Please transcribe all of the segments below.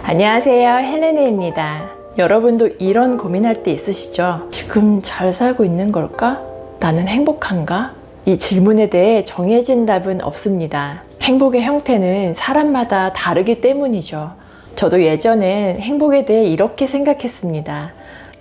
안녕하세요, 헬레네입니다. 여러분도 이런 고민할 때 있으시죠? 지금 잘 살고 있는 걸까? 나는 행복한가? 이 질문에 대해 정해진 답은 없습니다. 행복의 형태는 사람마다 다르기 때문이죠. 저도 예전엔 행복에 대해 이렇게 생각했습니다.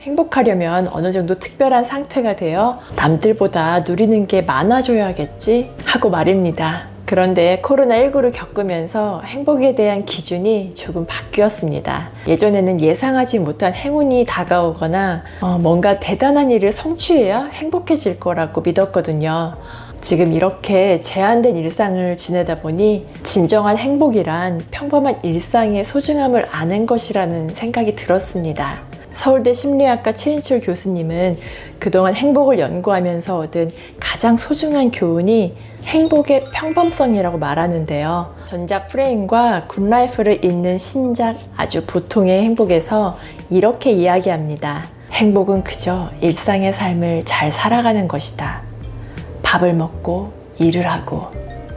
행복하려면 어느 정도 특별한 상태가 되어 남들보다 누리는 게 많아져야겠지 하고 말입니다. 그런데 코로나19를 겪으면서 행복에 대한 기준이 조금 바뀌었습니다. 예전에는 예상하지 못한 행운이 다가오거나 뭔가 대단한 일을 성취해야 행복해질 거라고 믿었거든요. 지금 이렇게 제한된 일상을 지내다 보니 진정한 행복이란 평범한 일상의 소중함을 아는 것이라는 생각이 들었습니다. 서울대 심리학과 최인철 교수님은 그동안 행복을 연구하면서 얻은 가장 소중한 교훈이 행복의 평범성이라고 말하는데요. 전작 프레임과 굿라이프를 잇는 신작 아주 보통의 행복에서 이렇게 이야기합니다. 행복은 그저 일상의 삶을 잘 살아가는 것이다. 밥을 먹고 일을 하고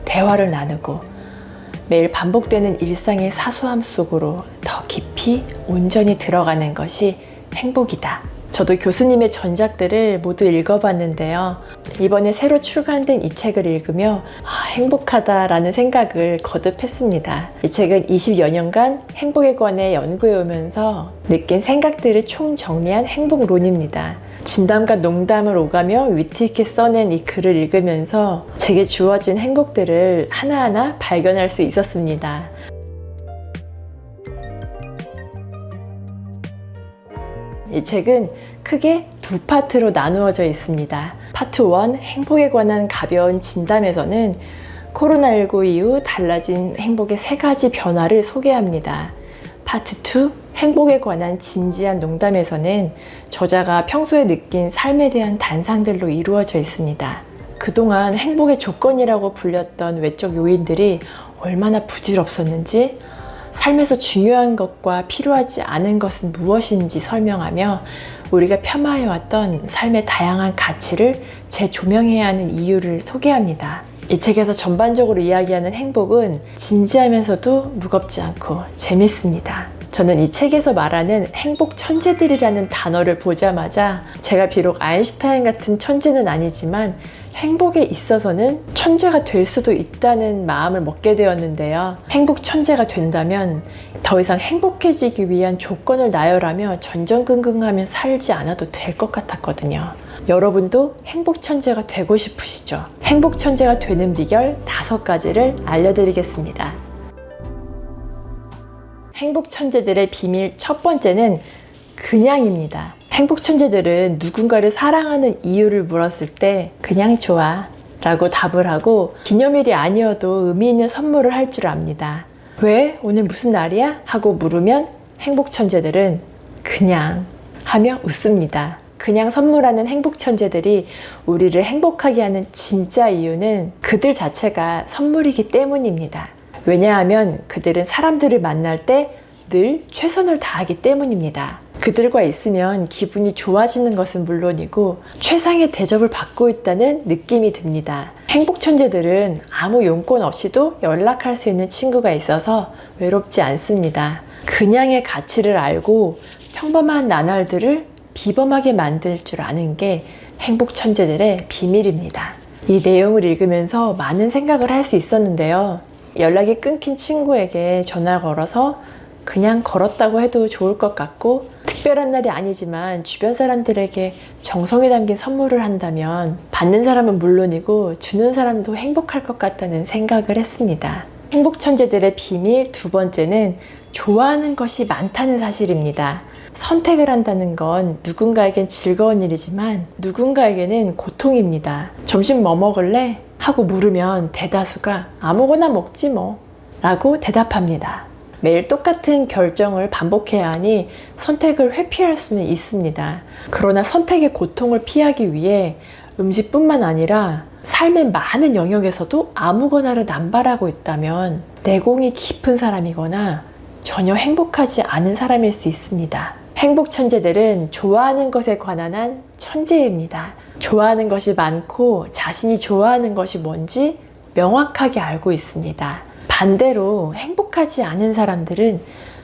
대화를 나누고 매일 반복되는 일상의 사소함 속으로 더 깊이 온전히 들어가는 것이 행복이다. 저도 교수님의 전작들을 모두 읽어봤는데요. 이번에 새로 출간된 이 책을 읽으며 행복하다라는 생각을 거듭했습니다. 이 책은 20여 년간 행복에 관해 연구해오면서 느낀 생각들을 총정리한 행복론입니다. 진담과 농담을 오가며 위트 있게 써낸 이 글을 읽으면서 제게 주어진 행복들을 하나하나 발견할 수 있었습니다. 이 책은 크게 두 파트로 나누어져 있습니다. 파트 1, 행복에 관한 가벼운 진담에서는 코로나19 이후 달라진 행복의 3가지 변화를 소개합니다. 파트 2, 행복에 관한 진지한 농담에서는 저자가 평소에 느낀 삶에 대한 단상들로 이루어져 있습니다. 그동안 행복의 조건이라고 불렸던 외적 요인들이 얼마나 부질없었는지, 삶에서 중요한 것과 필요하지 않은 것은 무엇인지 설명하며 우리가 폄하해왔던 삶의 다양한 가치를 재조명해야 하는 이유를 소개합니다. 이 책에서 전반적으로 이야기하는 행복은 진지하면서도 무겁지 않고 재밌습니다. 저는 이 책에서 말하는 행복 천재들이라는 단어를 보자마자 제가 비록 아인슈타인 같은 천재는 아니지만 행복에 있어서는 천재가 될 수도 있다는 마음을 먹게 되었는데요. 행복 천재가 된다면 더 이상 행복해지기 위한 조건을 나열하며 전전긍긍하며 살지 않아도 될 것 같았거든요. 여러분도 행복 천재가 되고 싶으시죠? 행복 천재가 되는 비결 5가지를 알려드리겠습니다. 행복 천재들의 비밀 첫 번째는 그냥입니다. 행복 천재들은 누군가를 사랑하는 이유를 물었을 때 그냥 좋아 라고 답을 하고 기념일이 아니어도 의미 있는 선물을 할 줄 압니다. 왜? 오늘 무슨 날이야? 하고 물으면 행복 천재들은 그냥 하며 웃습니다. 그냥 선물하는 행복 천재들이 우리를 행복하게 하는 진짜 이유는 그들 자체가 선물이기 때문입니다. 왜냐하면 그들은 사람들을 만날 때 늘 최선을 다하기 때문입니다. 그들과 있으면 기분이 좋아지는 것은 물론이고 최상의 대접을 받고 있다는 느낌이 듭니다. 행복 천재들은 아무 용건 없이도 연락할 수 있는 친구가 있어서 외롭지 않습니다. 그냥의 가치를 알고 평범한 나날들을 비범하게 만들 줄 아는 게 행복 천재들의 비밀입니다. 이 내용을 읽으면서 많은 생각을 할 수 있었는데요. 연락이 끊긴 친구에게 전화 걸어서 그냥 걸었다고 해도 좋을 것 같고, 특별한 날이 아니지만 주변 사람들에게 정성이 담긴 선물을 한다면 받는 사람은 물론이고 주는 사람도 행복할 것 같다는 생각을 했습니다. 행복 천재들의 비밀 두 번째는 좋아하는 것이 많다는 사실입니다. 선택을 한다는 건 누군가에겐 즐거운 일이지만 누군가에게는 고통입니다. 점심 뭐 먹을래? 하고 물으면 대다수가 아무거나 먹지 뭐 라고 대답합니다. 매일 똑같은 결정을 반복해야 하니 선택을 회피할 수는 있습니다. 그러나 선택의 고통을 피하기 위해 음식뿐만 아니라 삶의 많은 영역에서도 아무거나를 남발하고 있다면 내공이 깊은 사람이거나 전혀 행복하지 않은 사람일 수 있습니다. 행복 천재들은 좋아하는 것에 관한 한 천재입니다. 좋아하는 것이 많고 자신이 좋아하는 것이 뭔지 명확하게 알고 있습니다. 반대로 행복하지 않은 사람들은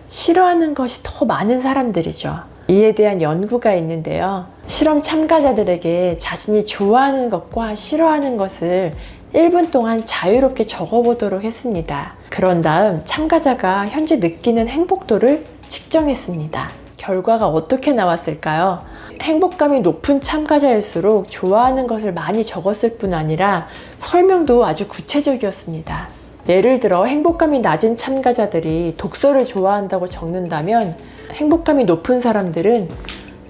싫어하는 것이 더 많은 사람들이죠. 이에 대한 연구가 있는데요. 실험 참가자들에게 자신이 좋아하는 것과 싫어하는 것을 1분 동안 자유롭게 적어보도록 했습니다. 그런 다음 참가자가 현재 느끼는 행복도를 측정했습니다. 결과가 어떻게 나왔을까요? 행복감이 높은 참가자일수록 좋아하는 것을 많이 적었을 뿐 아니라 설명도 아주 구체적이었습니다. 예를 들어 행복감이 낮은 참가자들이 독서를 좋아한다고 적는다면 행복감이 높은 사람들은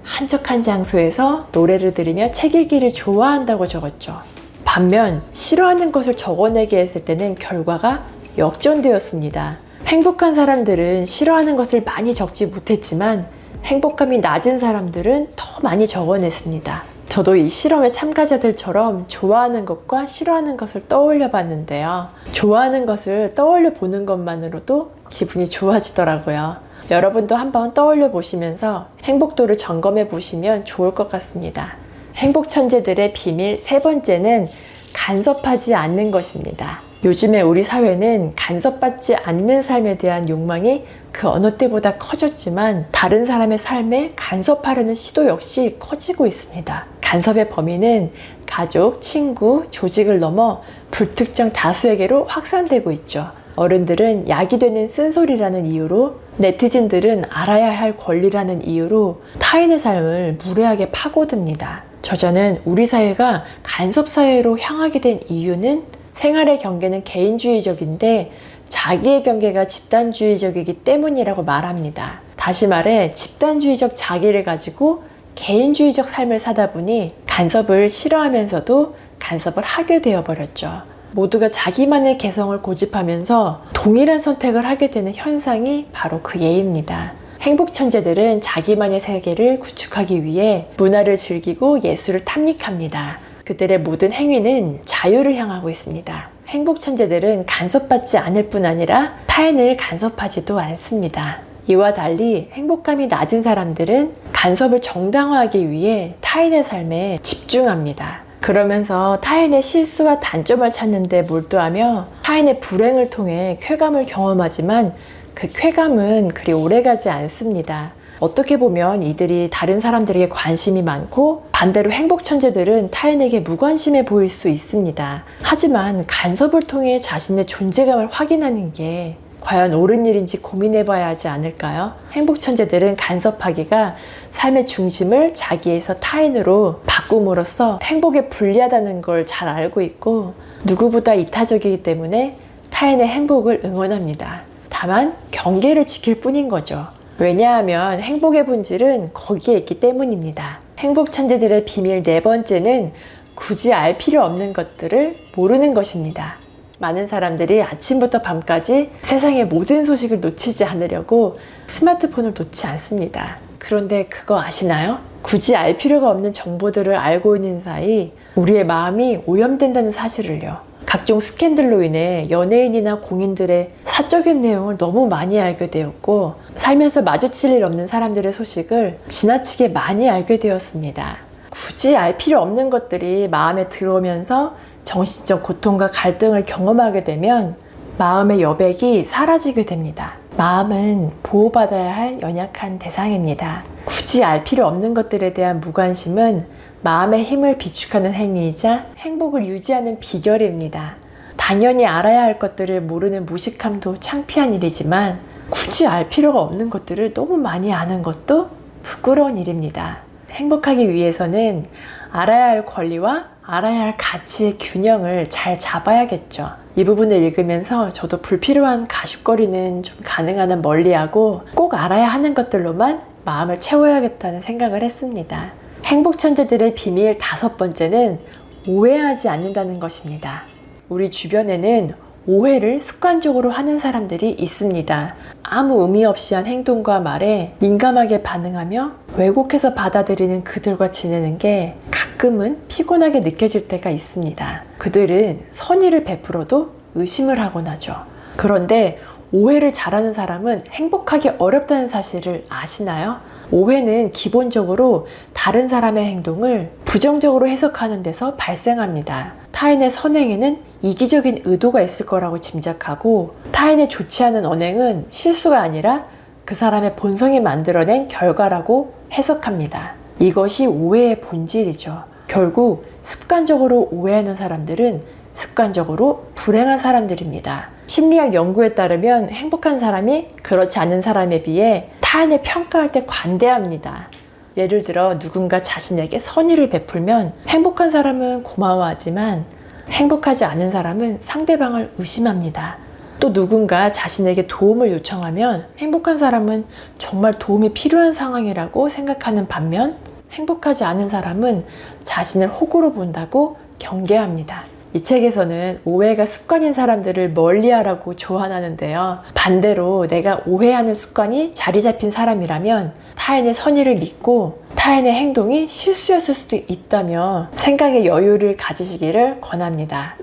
한적한 장소에서 노래를 들으며 책 읽기를 좋아한다고 적었죠. 반면 싫어하는 것을 적어내게 했을 때는 결과가 역전되었습니다. 행복한 사람들은 싫어하는 것을 많이 적지 못했지만 행복감이 낮은 사람들은 더 많이 적어냈습니다. 저도 이 실험의 참가자들처럼 좋아하는 것과 싫어하는 것을 떠올려 봤는데요. 좋아하는 것을 떠올려 보는 것만으로도 기분이 좋아지더라고요. 여러분도 한번 떠올려 보시면서 행복도를 점검해 보시면 좋을 것 같습니다. 행복 천재들의 비밀 세 번째는 간섭하지 않는 것입니다. 요즘에 우리 사회는 간섭받지 않는 삶에 대한 욕망이 그 어느 때보다 커졌지만 다른 사람의 삶에 간섭하려는 시도 역시 커지고 있습니다. 간섭의 범위는 가족, 친구, 조직을 넘어 불특정 다수에게로 확산되고 있죠. 어른들은 약이 되는 쓴소리라는 이유로, 네티즌들은 알아야 할 권리라는 이유로 타인의 삶을 무례하게 파고듭니다. 저자는 우리 사회가 간섭 사회로 향하게 된 이유는 생활의 경계는 개인주의적인데 자기의 경계가 집단주의적이기 때문이라고 말합니다. 다시 말해 집단주의적 자기를 가지고 개인주의적 삶을 사다 보니 간섭을 싫어하면서도 간섭을 하게 되어버렸죠. 모두가 자기만의 개성을 고집하면서 동일한 선택을 하게 되는 현상이 바로 그 예입니다. 행복 천재들은 자기만의 세계를 구축하기 위해 문화를 즐기고 예술을 탐닉합니다. 그들의 모든 행위는 자유를 향하고 있습니다. 행복 천재들은 간섭받지 않을 뿐 아니라 타인을 간섭하지도 않습니다. 이와 달리 행복감이 낮은 사람들은 간섭을 정당화하기 위해 타인의 삶에 집중합니다. 그러면서 타인의 실수와 단점을 찾는 데 몰두하며 타인의 불행을 통해 쾌감을 경험하지만 그 쾌감은 그리 오래가지 않습니다. 어떻게 보면 이들이 다른 사람들에게 관심이 많고 반대로 행복 천재들은 타인에게 무관심해 보일 수 있습니다. 하지만 간섭을 통해 자신의 존재감을 확인하는 게 과연 옳은 일인지 고민해 봐야 하지 않을까요? 행복 천재들은 간섭하기가 삶의 중심을 자기에서 타인으로 바꿈으로써 행복에 불리하다는 걸 잘 알고 있고 누구보다 이타적이기 때문에 타인의 행복을 응원합니다. 다만 경계를 지킬 뿐인 거죠. 왜냐하면 행복의 본질은 거기에 있기 때문입니다. 행복 천재들의 비밀 네 번째는 굳이 알 필요 없는 것들을 모르는 것입니다. 많은 사람들이 아침부터 밤까지 세상의 모든 소식을 놓치지 않으려고 스마트폰을 놓지 않습니다. 그런데 그거 아시나요? 굳이 알 필요가 없는 정보들을 알고 있는 사이 우리의 마음이 오염된다는 사실을요. 각종 스캔들로 인해 연예인이나 공인들의 사적인 내용을 너무 많이 알게 되었고 살면서 마주칠 일 없는 사람들의 소식을 지나치게 많이 알게 되었습니다. 굳이 알 필요 없는 것들이 마음에 들어오면서 정신적 고통과 갈등을 경험하게 되면 마음의 여백이 사라지게 됩니다. 마음은 보호받아야 할 연약한 대상입니다. 굳이 알 필요 없는 것들에 대한 무관심은 마음의 힘을 비축하는 행위이자 행복을 유지하는 비결입니다. 당연히 알아야 할 것들을 모르는 무식함도 창피한 일이지만 굳이 알 필요가 없는 것들을 너무 많이 아는 것도 부끄러운 일입니다. 행복하기 위해서는 알아야 할 권리와 알아야 할 가치의 균형을 잘 잡아야겠죠. 이 부분을 읽으면서 저도 불필요한 가십거리는 좀 가능한 한 멀리하고 꼭 알아야 하는 것들로만 마음을 채워야겠다는 생각을 했습니다. 행복 천재들의 비밀 다섯 번째는 오해하지 않는다는 것입니다. 우리 주변에는 오해를 습관적으로 하는 사람들이 있습니다. 아무 의미 없이 한 행동과 말에 민감하게 반응하며 왜곡해서 받아들이는 그들과 지내는 게 가끔은 피곤하게 느껴질 때가 있습니다. 그들은 선의를 베풀어도 의심을 하곤 하죠. 그런데 오해를 잘하는 사람은 행복하기 어렵다는 사실을 아시나요? 오해는 기본적으로 다른 사람의 행동을 부정적으로 해석하는 데서 발생합니다. 타인의 선행에는 이기적인 의도가 있을 거라고 짐작하고 타인의 좋지 않은 언행은 실수가 아니라 그 사람의 본성이 만들어낸 결과라고 해석합니다. 이것이 오해의 본질이죠. 결국 습관적으로 오해하는 사람들은 습관적으로 불행한 사람들입니다. 심리학 연구에 따르면 행복한 사람이 그렇지 않은 사람에 비해 타인을 평가할 때 관대합니다. 예를 들어 누군가 자신에게 선의를 베풀면 행복한 사람은 고마워하지만 행복하지 않은 사람은 상대방을 의심합니다. 또 누군가 자신에게 도움을 요청하면 행복한 사람은 정말 도움이 필요한 상황이라고 생각하는 반면 행복하지 않은 사람은 자신을 호구로 본다고 경계합니다. 이 책에서는 오해가 습관인 사람들을 멀리하라고 조언하는데요. 반대로 내가 오해하는 습관이 자리 잡힌 사람이라면 타인의 선의를 믿고 타인의 행동이 실수였을 수도 있다며 생각의 여유를 가지시기를 권합니다.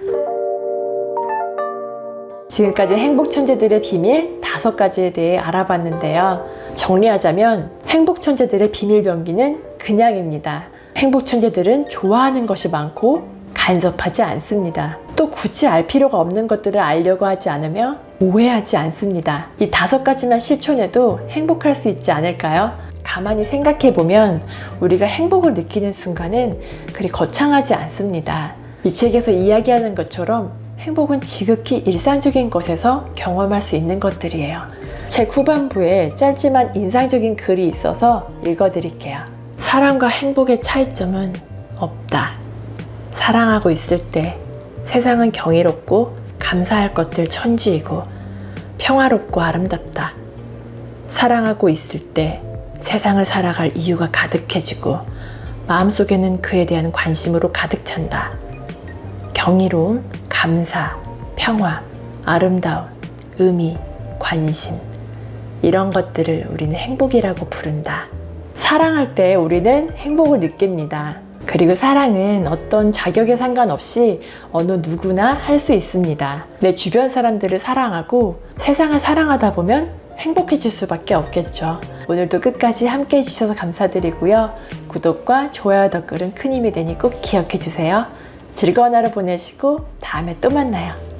지금까지 행복천재들의 비밀 5가지에 대해 알아봤는데요. 정리하자면 행복천재들의 비밀병기는 그냥입니다. 행복천재들은 좋아하는 것이 많고 간섭하지 않습니다. 또 굳이 알 필요가 없는 것들을 알려고 하지 않으며 오해하지 않습니다. 이 5가지만 실천해도 행복할 수 있지 않을까요? 가만히 생각해보면 우리가 행복을 느끼는 순간은 그리 거창하지 않습니다. 이 책에서 이야기하는 것처럼 행복은 지극히 일상적인 것에서 경험할 수 있는 것들이에요. 책 후반부에 짧지만 인상적인 글이 있어서 읽어드릴게요. 사랑과 행복의 차이점은 없다. 사랑하고 있을 때 세상은 경이롭고 감사할 것들 천지이고 평화롭고 아름답다. 사랑하고 있을 때 세상을 살아갈 이유가 가득해지고 마음속에는 그에 대한 관심으로 가득 찬다. 경이로움, 감사, 평화, 아름다움, 의미, 관심 이런 것들을 우리는 행복이라고 부른다. 사랑할 때 우리는 행복을 느낍니다. 그리고 사랑은 어떤 자격에 상관없이 어느 누구나 할 수 있습니다. 내 주변 사람들을 사랑하고 세상을 사랑하다 보면 행복해질 수밖에 없겠죠. 오늘도 끝까지 함께 해주셔서 감사드리고요. 구독과 좋아요 댓글은 큰 힘이 되니 꼭 기억해 주세요. 즐거운 하루 보내시고 다음에 또 만나요.